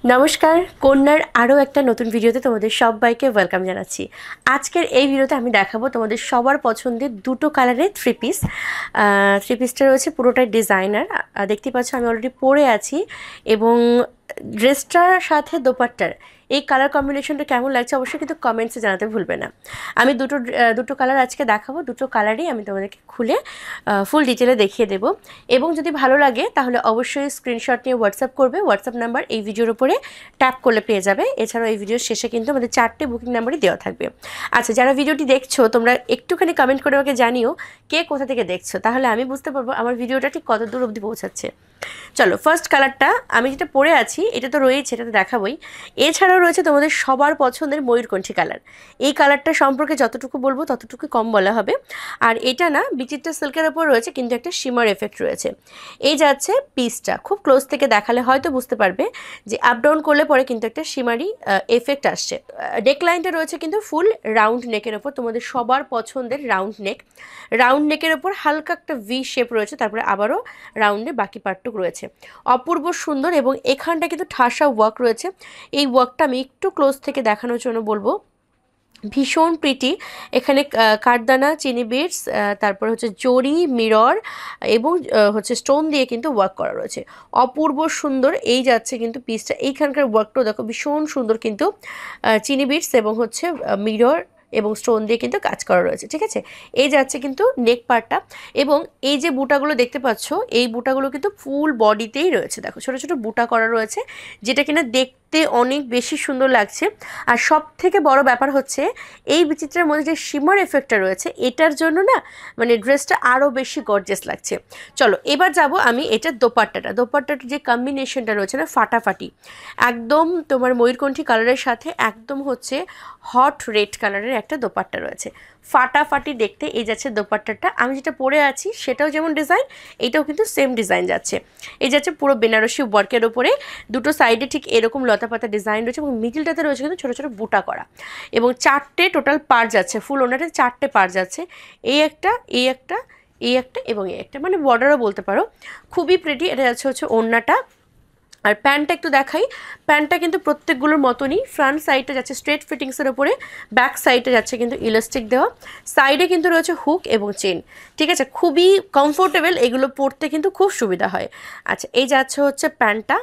নমস্কার, কন্যার আরও একটা নতুন ভিডিওতে তোমাদের সবাইকে ওয়েলকাম জানাচ্ছি। আজকের এই ভিডিওতে আমি দেখাবো তোমাদের সবার পছন্দের দুটো কালারের থ্রি পিসটা রয়েছে পুরোটাই ডিজাইনার। দেখতে পাচ্ছ আমি অলরেডি পরে আছি এবং ড্রেসটার সাথে দোপাট্টার এই কালার কম্বিনেশনটা কেমন লাগছে অবশ্যই কিন্তু কমেন্টসে জানাতে ভুলবে না। আমি দুটো কালার আজকে দেখাবো, দুটো কালারই আমি তোমাদেরকে খুলে ফুল ডিটেলে দেখিয়ে দেবো এবং যদি ভালো লাগে তাহলে অবশ্যই স্ক্রিনশট নিয়ে হোয়াটসঅ্যাপ করবে। হোয়াটসঅ্যাপ নাম্বার এই ভিডিওর উপরে ট্যাপ করলে পেয়ে যাবে। এছাড়াও এই ভিডিওর শেষে কিন্তু আমাদের 4টে বুকিং নাম্বারই দেওয়া থাকবে। আচ্ছা, যারা ভিডিওটি দেখছো তোমরা একটুখানি কমেন্ট করে আমাকে জানিও কে কোথা থেকে দেখছো, তাহলে আমি বুঝতে পারবো আমার ভিডিওটা ঠিক কত দূর অবধি পৌঁছাচ্ছে। চলো, ফার্স্ট কালারটা আমি যেটা পরে আছি এটা তো রয়েছে, এটা তো দেখাবোই। এছাড়াও রয়েছে তোমাদের সবার পছন্দের ময়ূরকণ্ঠী কালার। এই কালারটা সম্পর্কে যতটুকু বলবো ততটুকু কম বলা হবে। আর এটা না বিচিত্রা সিল্কের ওপর রয়েছে, কিন্তু একটা শিমার এফেক্ট রয়েছে। এই যাচ্ছে পিসটা, খুব ক্লোজ থেকে দেখালে হয়তো বুঝতে পারবে যে আপ ডাউন করলে পরে কিন্তু একটা শিমারি এফেক্ট আসছে। নেকলাইনটা রয়েছে কিন্তু ফুল রাউন্ড নেকের ওপর, তোমাদের সবার পছন্দের রাউন্ড নেকের ওপর হালকা একটা ভি শেপ রয়েছে, তারপরে আবারও রাউন্ডে বাকি পার্টটুকু রয়েছে। অপূর্ব সুন্দর এবং এখানটা কিন্তু ঠাসা ওয়ার্ক রয়েছে। এই ওয়ার্কটা আমি একটু ক্লোজ থেকে দেখানোর জন্য বলবো, ভীষণ প্রিটি। এখানে কাঠদানা, চিনি বিটস, তারপর হচ্ছে জরি, মিরর এবং হচ্ছে স্টোন দিয়ে কিন্তু ওয়ার্ক করা রয়েছে। অপূর্ব সুন্দর এই যাচ্ছে কিন্তু পিসটা। এইখানকার ওয়ার্কটাও দেখো ভীষণ সুন্দর, কিন্তু চিনি বিটস এবং হচ্ছে মিরর এবং স্টোন দিয়ে কিন্তু কাজ করা রয়েছে। ঠিক আছে, এই যাচ্ছে কিন্তু নেক পার্টটা। এবং এই যে বুটাগুলো দেখতে পাচ্ছ, এই বুটাগুলো কিন্তু ফুল বডিতেই রয়েছে। দেখো ছোটো ছোটো বুটা করা রয়েছে, যেটা কিনা দেখতে অনেক বেশি সুন্দর লাগছে। আর সব থেকে বড় ব্যাপার হচ্ছে এই বিচিত্রের মধ্যে যে শিমার এফেক্টটা রয়েছে, এটার জন্য না মানে ড্রেসটা আরও বেশি গর্জিয়াস লাগছে। চলো এবার যাব আমি এটার দোপাট্টাটার যে কম্বিনেশনটা রয়েছে না, ফাটাফাটি একদম। তোমার ময়ূরকণ্ঠী কালারের সাথে একদম হচ্ছে হট রেড কালারের একটা দোপাট্টা রয়েছে, ফাটাফাটি দেখতে। এই যাচ্ছে দোপাট্টাটা, আমি যেটা পরে আছি সেটাও যেমন ডিজাইন, এইটাও কিন্তু সেম ডিজাইন যাচ্ছে। এই যাচ্ছে পুরো বেনারসি ওয়ার্কের ওপরে, দুটো সাইডে ঠিক এরকম লতাপাতা ডিজাইন রয়েছে এবং মিডিলটাতে রয়েছে কিন্তু ছোটো ছোটো বুটা করা। এবং 4টে টোটাল পার যাচ্ছে, ফুল ওনাটা 4টে পার যাচ্ছে। এই একটা, এই একটা, এই একটা এবং এই একটা, মানে বর্ডারও বলতে পারো। খুবই প্রিটি। এটা যাচ্ছে হচ্ছে ওড়নাটা। আর প্যান্টটা একটু দেখাই। প্যান্টটা কিন্তু প্রত্যেকগুলোর মতনই, ফ্রন্ট সাইডটা যাচ্ছে স্ট্রেট ফিটিংসের ওপরে, ব্যাক সাইডে যাচ্ছে কিন্তু ইলাস্টিক দেওয়া, সাইডে কিন্তু রয়েছে হুক এবং চেন। ঠিক আছে, খুবই কমফোর্টেবল, এগুলো পরতে কিন্তু খুব সুবিধা হয়। আচ্ছা, এই যাচ্ছে হচ্ছে প্যান্টটা,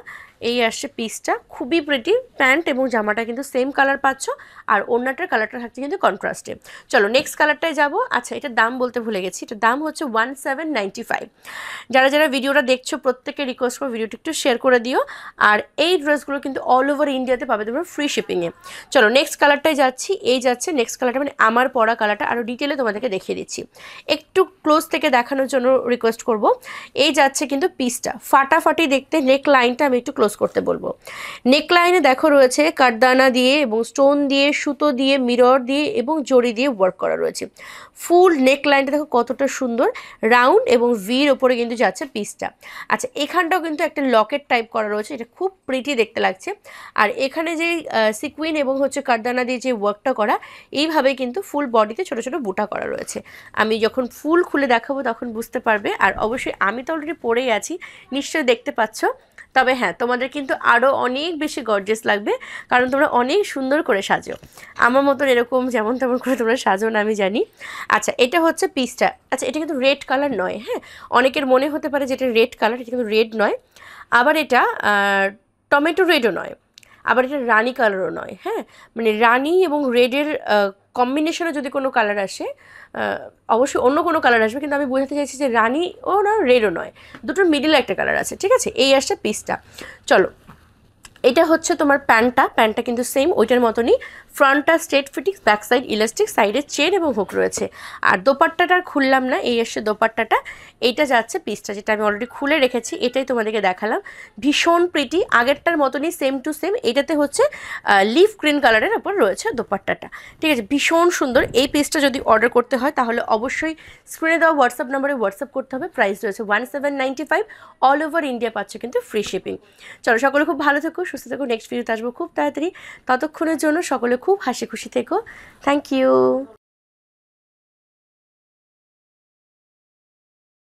এই আসছে পিসটা, খুবই প্রিটি। প্যান্ট এবং জামাটা কিন্তু সেম কালার পাচ্ছ, আর ওড়নাটার কালারটা থাকছে কিন্তু কন্ট্রাস্টে। চলো নেক্সট কালারটায় যাব। আচ্ছা, এটার দাম বলতে ভুলে গেছি, এটার দাম হচ্ছে 1795। যারা যারা ভিডিওটা দেখছো প্রত্যেকে রিকোয়েস্ট করো ভিডিওটা একটু শেয়ার করে দিও। আর এই ড্রেসগুলো কিন্তু অল ওভার ইন্ডিয়াতে পাবে তোমরা ফ্রি শিপিংয়ে। চলো নেক্সট কালারটায় যাচ্ছি। এই যাচ্ছে নেক্সট কালারটা, মানে আমার পরা কালারটা আরও ডিটেলে তোমাদেরকে দেখিয়ে দিচ্ছি, একটু ক্লোজ থেকে দেখানোর জন্য রিকোয়েস্ট করব। এই যাচ্ছে কিন্তু পিসটা ফাটাফাটি দেখতে। নেক লাইনটা আমি একটু ক্লোজ করতে বলবো। নেক লাইনে দেখো রয়েছে কাঠদানা দিয়ে এবং স্টোন দিয়ে, সুতো দিয়ে, মিরর দিয়ে এবং জড়ি দিয়ে ওয়ার্ক করা রয়েছে। ফুল নেক লাইনটা দেখো কতটা সুন্দর, রাউন্ড এবং ভির ওপরে কিন্তু যাচ্ছে পিসটা। আচ্ছা, এখানটাও কিন্তু একটা লকেট টাইপ করা রয়েছে, এটা খুব প্রিটি দেখতে লাগছে। আর এখানে যে সিকুইন এবং হচ্ছে কাঠদানা দিয়ে যে ওয়ার্কটা করা, এইভাবে কিন্তু ফুল বডিতে ছোটো ছোটো বুটা করা রয়েছে। আমি যখন ফুল খুলে দেখাবো তখন বুঝতে পারবে। আর অবশ্যই আমি তো অলরেডি পরেই আছি, নিশ্চয়ই দেখতে পাচ্ছ। তবে হ্যাঁ, তোমাদের কিন্তু আরও অনেক বেশি গর্জিয়াস লাগবে, কারণ তোমরা অনেক সুন্দর করে সাজো। আমার মতন এরকম যেমন তেমন করে তোমরা সাজো না, আমি জানি। আচ্ছা, এটা হচ্ছে পিসটা। আচ্ছা, এটা কিন্তু রেড কালার নয়। হ্যাঁ, অনেকের মনে হতে পারে যে এটা রেড কালার, এটা কিন্তু রেড নয়। আবার এটা টমেটো রেডও নয়, আবার এটা রানি কালারও নয়। হ্যাঁ, মানে রানি এবং রেডের কম্বিনেশনে যদি কোনো কালার আসে, অবশ্যই অন্য কোনো কালার আসবে, কিন্তু আমি বোঝাতে চাইছি যে রানিও নয় রেডও নয়, দুটোর মিডিলে একটা কালার আছে। ঠিক আছে, এই আসছে পিসটা। চলো, এটা হচ্ছে তোমার প্যান্টটা কিন্তু সেম ওইটার মতনই, ফ্রন্টটা straight fittings, back side elastic, সাইডে চেন এবং হুক রয়েছে। আর দোপাট্টাটা খুললাম না, এই আসছে দোপাট্টাটা। এইটা যাচ্ছে পিসটা, যেটা আমি অলরেডি খুলে রেখেছি, এটাই তোমাদেরকে দেখালাম। ভীষণ প্রিটি, আগেরটার মতনই সেম টু সেম। এটাতে হচ্ছে লিফ গ্রিন কালারের ওপর রয়েছে দোপাট্টাটা। ঠিক আছে, ভীষণ সুন্দর। এই পিসটা যদি অর্ডার করতে হয় তাহলে অবশ্যই স্ক্রিনে দেওয়া হোয়াটসঅ্যাপ নাম্বারে হোয়াটসঅ্যাপ করতে হবে। প্রাইস রয়েছে 1795, অল ওভার ইন্ডিয়া পাচ্ছ কিন্তু ফ্রি শিপিং। চলো, সকলে খুব ভালো থেকো, সুস্থ থেকো। নেক্সট ভিডিওতে আসবো খুব তাড়াতাড়ি, ততক্ষণের জন্য সকলে খুব হাসি খুশি থেকো। Thank you.